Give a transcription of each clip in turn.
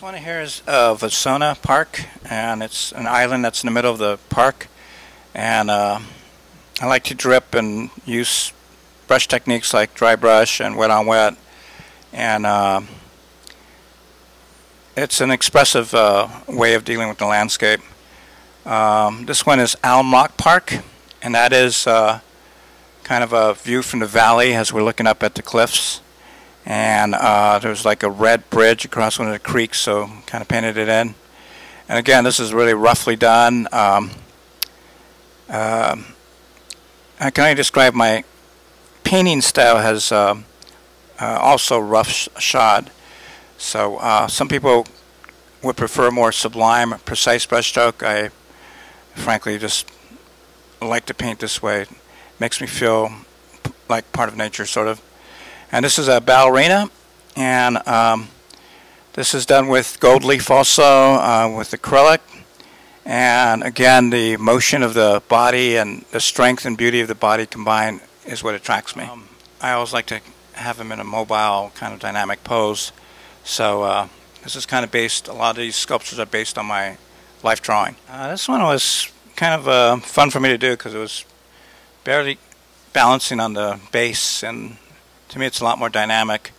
one here is Vasona Park, and it's an island that's in the middle of the park. And I like to drip and use brush techniques like dry brush and wet on wet. And it's an expressive way of dealing with the landscape. This one is Alum Rock Park, and that is kind of a view from the valley as we're looking up at the cliffs. And there's like a red bridge across one of the creeks, so kind of painted it in. And again, this is really roughly done. I can only describe my painting style as also rough shod. So some people would prefer more sublime, precise brushstroke. I frankly just like to paint this way. It makes me feel like part of nature, sort of. And this is a ballerina, and this is done with gold leaf also, with acrylic. And again, the motion of the body and the strength and beauty of the body combined is what attracts me. I always like to have him in a mobile kind of dynamic pose. So this is kind of based, a lot of these sculptures are based on my life drawing. This one was kind of fun for me to do because it was barely balancing on the base, and to me it's a lot more dynamic.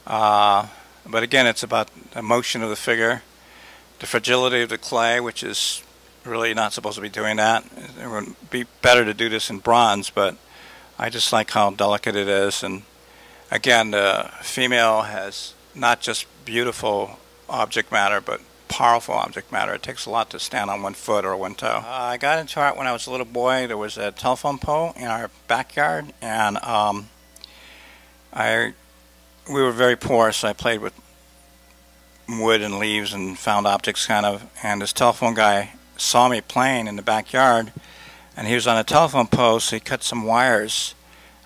But again, it's about the motion of the figure, the fragility of the clay, which is really not supposed to be doing that. It would be better to do this in bronze, but I just like how delicate it is. And again, the female has not just beautiful object matter, but powerful object matter. It takes a lot to stand on one foot or one toe. I got into art when I was a little boy. There was a telephone pole in our backyard, and we were very poor, so I played with wood and leaves and found objects kind of. And this telephone guy saw me playing in the backyard, and he was on a telephone pole, so he cut some wires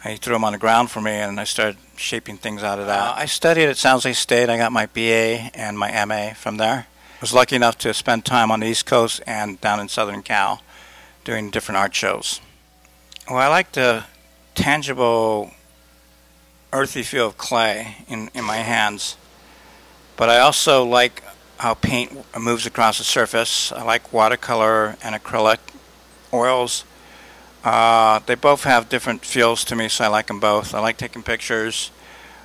and he threw them on the ground for me, and I started shaping things out of that. I studied at San Jose State. I got my BA and my MA from there. I was lucky enough to spend time on the East Coast and down in Southern Cal doing different art shows. Well, I like the tangible, earthy feel of clay in my hands, but I also like how paint moves across the surface. I like watercolor and acrylic oils. They both have different feels to me, so I like them both. I like taking pictures.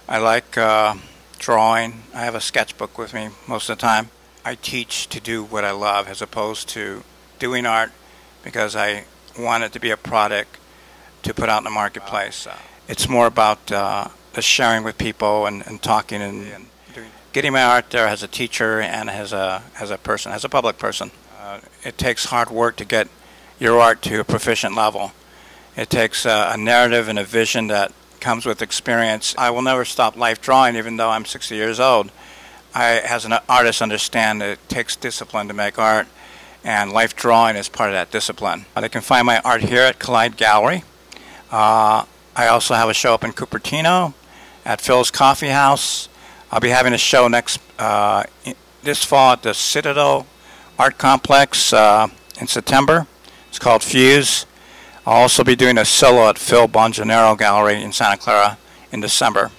I like drawing. I have a sketchbook with me most of the time. I teach to do what I love as opposed to doing art because I want it to be a product to put out in the marketplace. It's more about the sharing with people and talking and getting my art there as a teacher and as a person, as a public person. It takes hard work to get your art to a proficient level. It takes a narrative and a vision that comes with experience. I will never stop life drawing even though I'm 60 years old. I, as an artist, understand that it takes discipline to make art, and life drawing is part of that discipline. They can find my art here at KALEID Gallery. I also have a show up in Cupertino at Phil's Coffee House. I'll be having a show this fall at the Citadel Art Complex in September. It's called Fuse. I'll also be doing a solo at Phil Bonjanero Gallery in Santa Clara in December.